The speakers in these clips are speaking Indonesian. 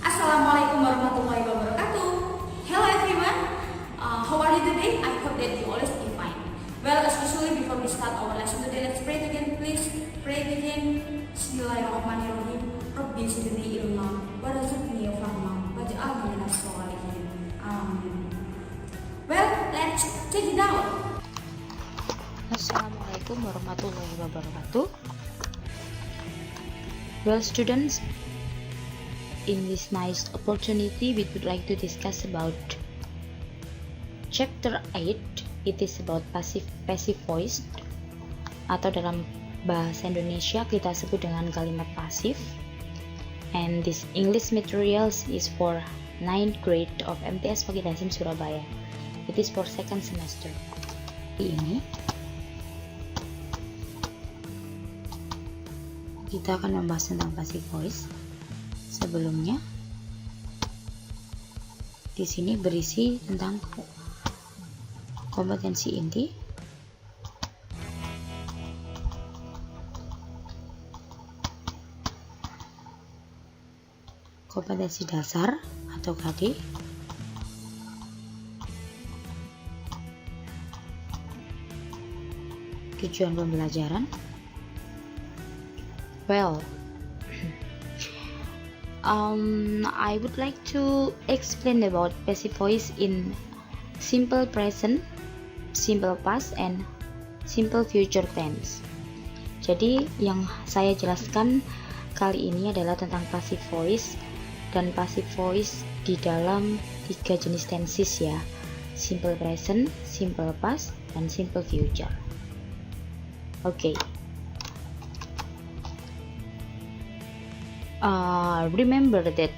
Assalamualaikum warahmatullahi wabarakatuh. Hello everyone. How are you today? I hope that you always be fine. Well, as usually before we start our lesson today, let's pray again, please. Pray again. Bismillahirrahmanirrahim. Rabbi zidni ilma warzuqni fahma waj'alni minas sholihin. Amin. Well, let's check it out. Assalamualaikum warahmatullahi wabarakatuh. Well, students, in this nice opportunity we would like to discuss about chapter 8. It is about passive voice, atau dalam bahasa Indonesia kita sebut dengan kalimat pasif. And this English materials is for 9th grade of MTS Pakidasan Surabaya. It is for second semester. Ini kita akan membahas tentang passive voice. Sebelumnya, di sini berisi tentang kompetensi inti, kompetensi dasar atau KD, tujuan pembelajaran. Well, I would like to explain about passive voice in simple present, simple past, and simple future tense. Jadi yang saya jelaskan kali ini adalah tentang passive voice, dan passive voice di dalam 3 jenis tenses ya: simple present, simple past, dan simple future. Oke. Remember that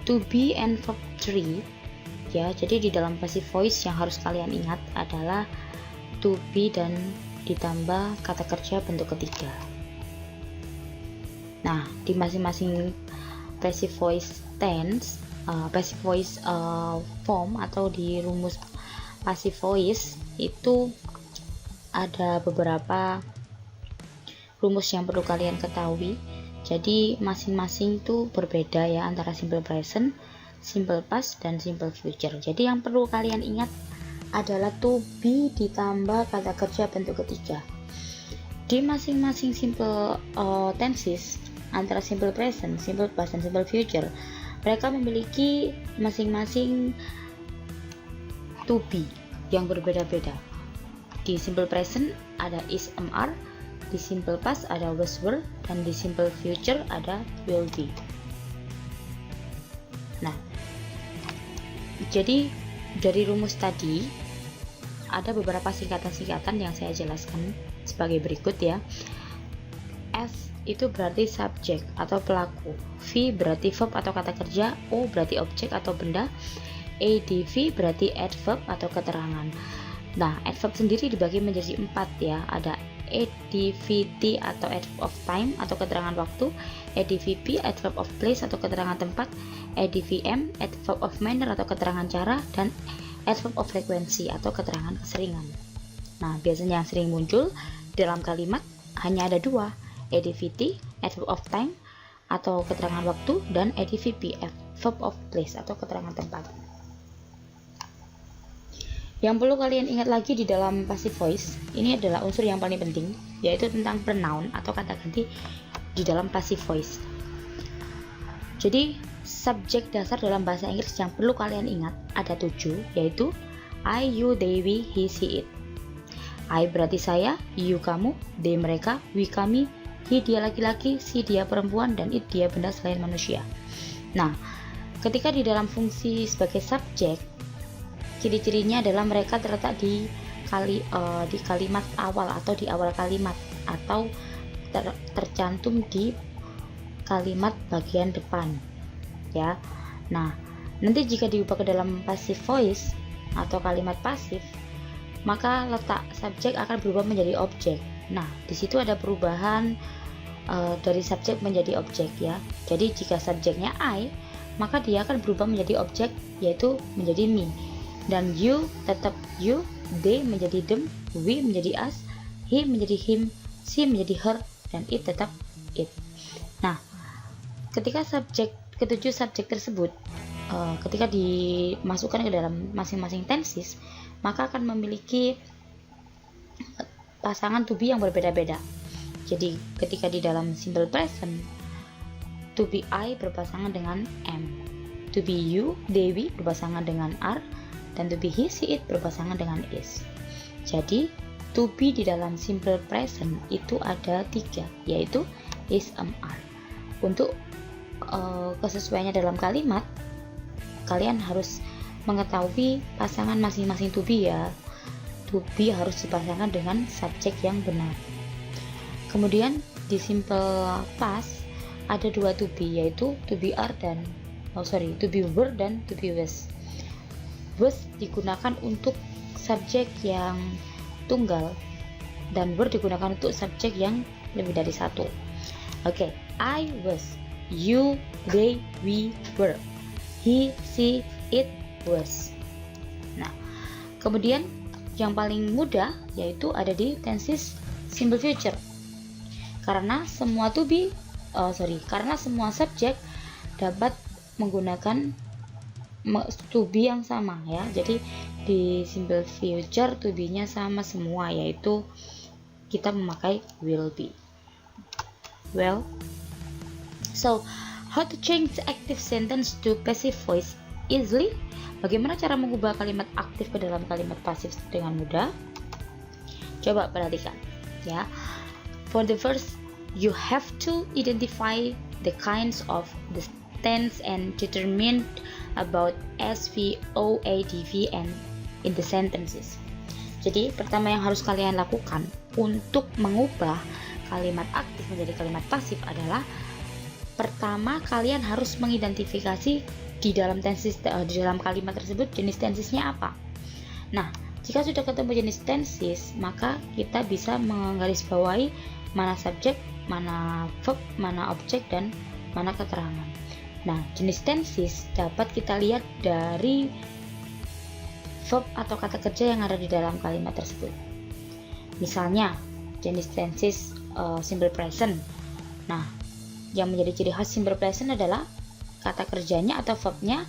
to be and verb 3 ya. Jadi di dalam passive voice yang harus kalian ingat adalah to be dan ditambah kata kerja bentuk ketiga. Nah, di masing-masing passive voice tense, passive voice form atau di rumus passive voice itu ada beberapa rumus yang perlu kalian ketahui. Jadi masing-masing itu berbeda ya, antara simple present, simple past, dan simple future. Jadi yang perlu kalian ingat adalah to be ditambah kata kerja bentuk ketiga. Di masing-masing simple tenses, antara simple present, simple past, dan simple future, mereka memiliki masing-masing to be yang berbeda-beda. Di simple present ada is, am, are. Di simple past ada was, were, dan di simple future ada will be. Nah, jadi dari rumus tadi ada beberapa singkatan-singkatan yang saya jelaskan sebagai berikut ya. S itu berarti subjek atau pelaku, V berarti verb atau kata kerja, O berarti objek atau benda, ADV berarti adverb atau keterangan. Nah, adverb sendiri dibagi menjadi 4 ya. Ada advt atau adverb of time atau keterangan waktu, advp adverb of place atau keterangan tempat, advm adverb of manner atau keterangan cara, dan adverb of frequency atau keterangan keseringan. Nah, biasanya yang sering muncul dalam kalimat hanya ada 2, advt adverb of time atau keterangan waktu, dan advp adverb of place atau keterangan tempat. Yang perlu kalian ingat lagi di dalam passive voice, ini adalah unsur yang paling penting, yaitu tentang pronoun atau kata ganti di dalam passive voice. Jadi, subjek dasar dalam bahasa Inggris yang perlu kalian ingat ada 7, yaitu I, you, they, we, he, she, it. I berarti saya, you kamu, they mereka, we kami, he dia laki-laki, she dia perempuan, dan it dia benda selain manusia. Nah, ketika di dalam fungsi sebagai subjek, ciri-cirinya adalah mereka terletak di kalimat awal atau di awal kalimat, atau tercantum di kalimat bagian depan ya. Nah, nanti jika diubah ke dalam passive voice atau kalimat pasif, maka letak subjek akan berubah menjadi objek. Nah, di situ ada perubahan dari subjek menjadi objek ya. Jadi jika subjeknya I, maka dia akan berubah menjadi objek, yaitu menjadi me. Dan you tetap you, they menjadi them, we menjadi us, he menjadi him, she menjadi her, dan it tetap it. Nah, ketika ketujuh subjek tersebut ketika dimasukkan ke dalam masing-masing tenses, maka akan memiliki pasangan to be yang berbeda-beda. Jadi ketika di dalam simple present, to be I berpasangan dengan am, to be you, they, we berpasangan dengan are, dan to be he, she, it berpasangan dengan is. Jadi to be di dalam simple present itu ada 3, yaitu is, am, are. Untuk kesesuaiannya dalam kalimat, kalian harus mengetahui pasangan masing-masing to be ya. To be harus dipasangkan dengan subjek yang benar. Kemudian di simple past ada 2 to be, yaitu to be are dan to be were dan to be was. Was digunakan untuk subjek yang tunggal dan were digunakan untuk subjek yang lebih dari 1. Oke, I was, you, they, we were, he, she, it was. Nah, kemudian yang paling mudah yaitu ada di tenses simple future. Karena semua karena semua subjek dapat menggunakan to be yang sama ya. Jadi di simple future to be-nya sama semua, yaitu kita memakai will be. Well, so how to change the active sentence to passive voice easily? Bagaimana cara mengubah kalimat aktif ke dalam kalimat pasif dengan mudah? Coba perhatikan ya. For the first, you have to identify the kinds of the tense and determine about SV, OA, DV, and in the sentences. Jadi pertama yang harus kalian lakukan untuk mengubah kalimat aktif menjadi kalimat pasif adalah pertama kalian harus mengidentifikasi di dalam tenses, di dalam kalimat tersebut jenis tensesnya apa. Nah, jika sudah ketemu jenis tenses, maka kita bisa menggarisbawahi mana subjek, mana verb, mana objek, dan mana keterangan. Nah, jenis tenses dapat kita lihat dari verb atau kata kerja yang ada di dalam kalimat tersebut. Misalnya, jenis tenses simple present. Nah, yang menjadi ciri khas simple present adalah kata kerjanya atau verbnya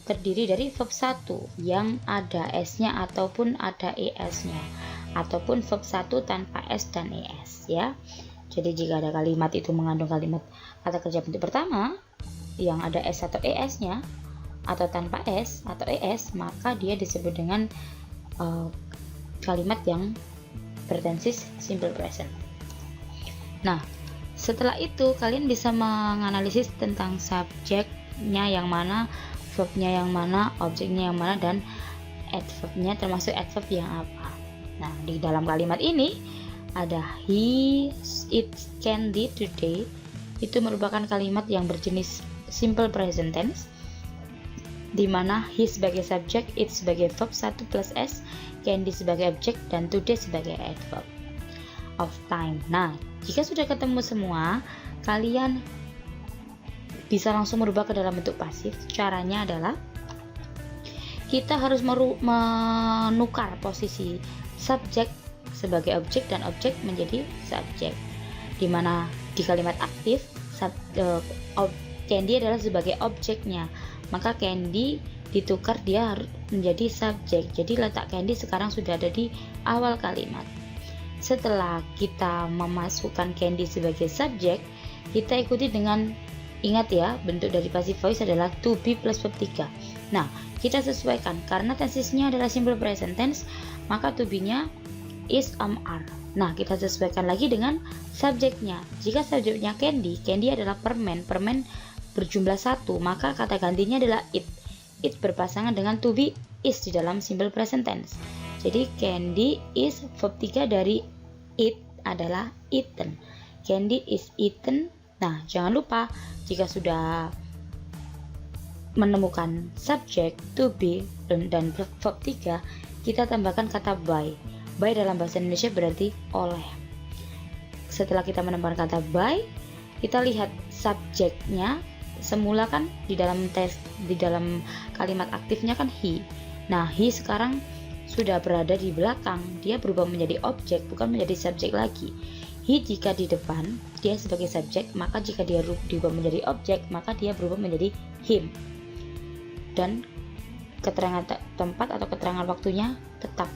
terdiri dari verb 1 yang ada s-nya ataupun ada es-nya, ataupun verb 1 tanpa s dan es ya. Jadi jika ada kalimat itu mengandung kalimat kata kerja bentuk pertama yang ada s atau es-nya atau tanpa s atau es, maka dia disebut dengan kalimat yang bertenses simple present. Nah, setelah itu kalian bisa menganalisis tentang subjeknya yang mana, verbnya yang mana, objeknya yang mana, dan adverbnya termasuk adverb yang apa. Nah, di dalam kalimat ini ada he eats candy today. Itu merupakan kalimat yang berjenis simple present tense, di mana he sebagai subjek, it sebagai verb 1 plus s, candy sebagai objek, dan today sebagai adverb of time. Nah, jika sudah ketemu semua, kalian bisa langsung merubah ke dalam bentuk pasif. Caranya adalah kita harus menukar posisi subjek sebagai objek dan objek menjadi subjek. Dimana di kalimat aktif candy adalah sebagai objeknya, maka candy ditukar dia harus menjadi subjek. Jadi letak candy sekarang sudah ada di awal kalimat. Setelah kita memasukkan candy sebagai subjek, kita ikuti dengan, ingat ya, bentuk dari passive voice adalah to be plus verb 3. Nah, kita sesuaikan karena tensesnya adalah simple present tense, maka to be-nya is, am, are. Nah, kita sesuaikan lagi dengan subjeknya. Jika subjeknya candy, candy adalah permen, permen berjumlah 1, maka kata gantinya adalah it. It berpasangan dengan to be, is di dalam simple present tense. Jadi candy is verb 3 dari it adalah eaten. Candy is eaten. Nah, jangan lupa jika sudah menemukan subjek, to be, dan verb 3, kita tambahkan kata by. By dalam bahasa Indonesia berarti oleh. Setelah kita menemukan kata by, kita lihat subjeknya. Semula kan di dalam kalimat aktifnya kan he. Nah, he sekarang sudah berada di belakang, dia berubah menjadi objek, bukan menjadi subjek lagi. He jika di depan, dia sebagai subjek, maka jika dia diubah menjadi objek, maka dia berubah menjadi him. Dan keterangan tempat atau keterangan waktunya tetap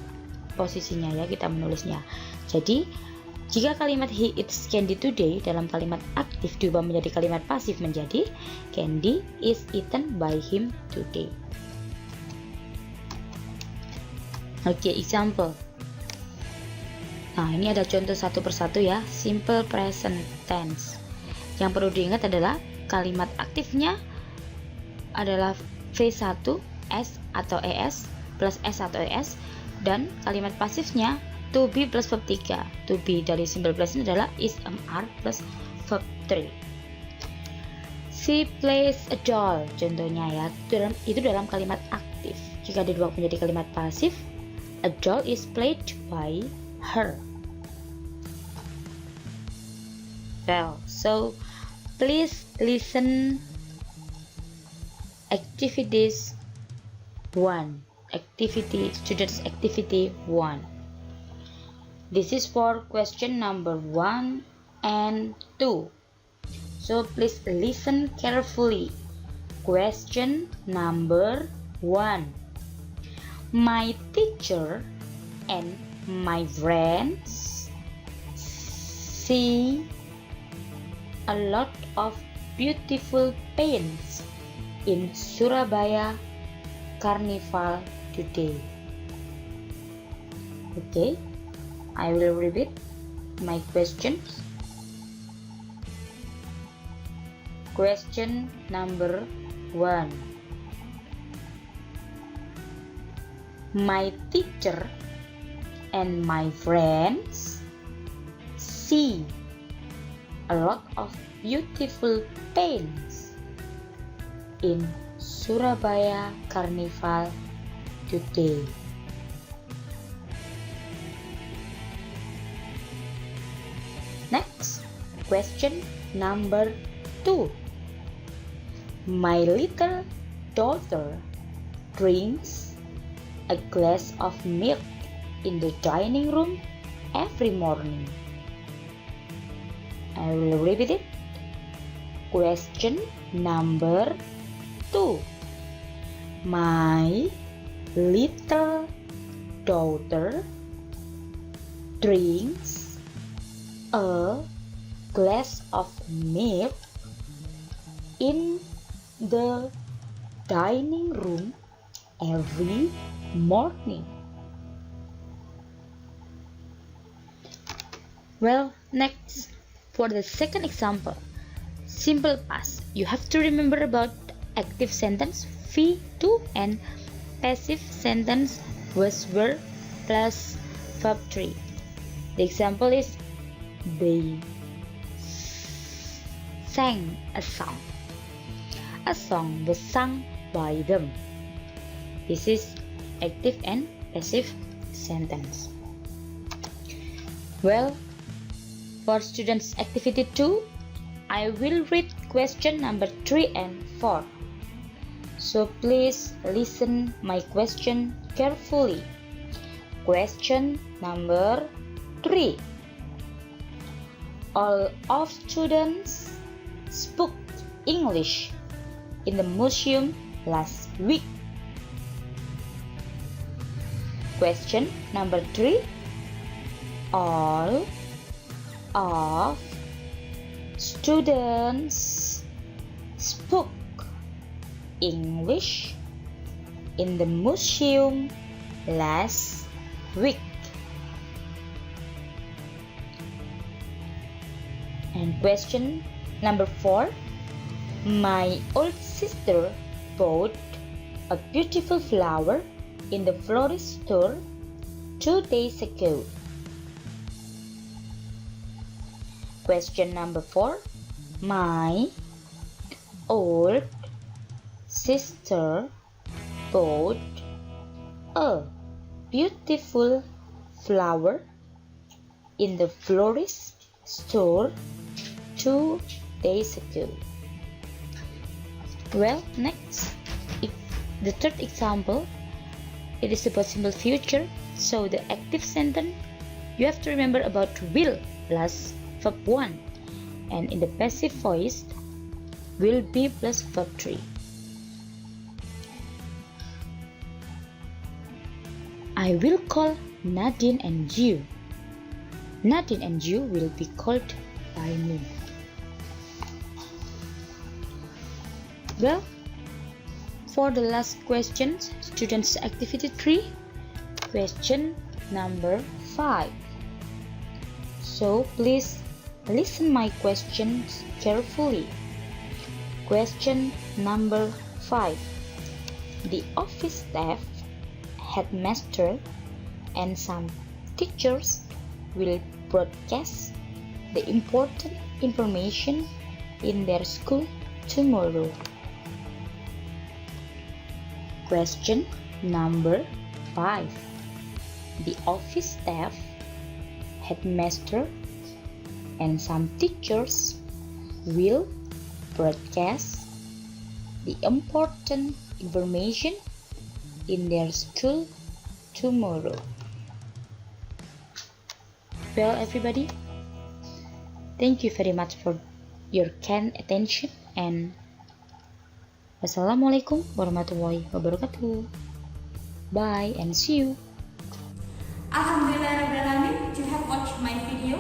posisinya ya, kita menulisnya. Jadi jika kalimat he eats candy today dalam kalimat aktif diubah menjadi kalimat pasif menjadi candy is eaten by him today. Oke, example. Nah, ini ada contoh satu persatu ya, simple present tense. Yang perlu diingat adalah kalimat aktifnya adalah V1 S atau ES plus S atau ES, dan kalimat pasifnya to be plus verb 3. To be dari simple present adalah is, are plus verb 3. She plays a doll, contohnya ya. Itu dalam kalimat aktif. Jika diubah menjadi kalimat pasif, a doll is played by her. Well, so please listen activities 1. Students activity 1. This is for question number 1 and 2. So please listen carefully. Question number 1. My teacher and my friends see a lot of beautiful paints in Surabaya Carnival today. Okay, I will repeat my questions. Question number 1. My teacher and my friends see a lot of beautiful paints in Surabaya Carnival today. Next, question number 2. My little daughter drinks a glass of milk in the dining room every morning. I will repeat it. Question number 2. My little daughter drinks a glass of milk in the dining room every morning. Well, next, for the second example, simple past. You have to remember about active sentence V2 and passive sentence was were plus verb 3. The example is they sang a song. A song was sung by them. This is active and passive sentence. Well, for students activity 2, I will read question number 3 and 4. So please listen my question carefully. Question number 3. All of students spoke English in the museum last week. Question number 3. All of students spoke English in the museum last week. And question number 4. My old sister bought a beautiful flower in the florist store 2 days ago. Question number 4. My old sister bought a beautiful flower in the florist store 2 days ago. Well, next, the third example, it is about simple future. So the active sentence, you have to remember about will plus verb 1, and in the passive voice, will be plus verb 3. I will call Nadine and you. Nadine and you will be called by me. Well, for the last question, students activity 3, question number 5. So please listen my questions carefully. Question number 5. The office staff, headmaster, and some teachers will broadcast the important information in their school tomorrow. Question number 5. The office staff, headmaster, and some teachers will broadcast the important information in their school tomorrow. Well, everybody, thank you very much for your kind attention, and wassalamualaikum warahmatullahi wabarakatuh. Bye and see you. Alhamdulillah, you have watched my video.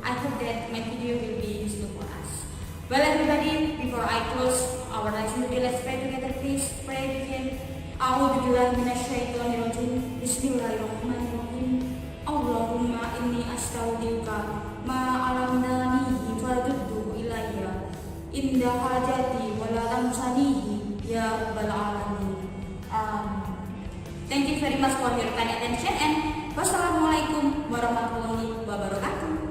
I hope that my video will be useful for us. Well, everybody, before I close our lesson today, let's pray together. Please pray with me. A'udzubillahi minasyaitonirrajim. Bismillahirrahmanirrahim. Allahumma inni astaudiuka ma alamnani farduddu ilayya inda hajati wala tamsanihi ya rabbal alamin. Thank you very much for your kind attention, and wassalamualaikum warahmatullahi wabarakatuh.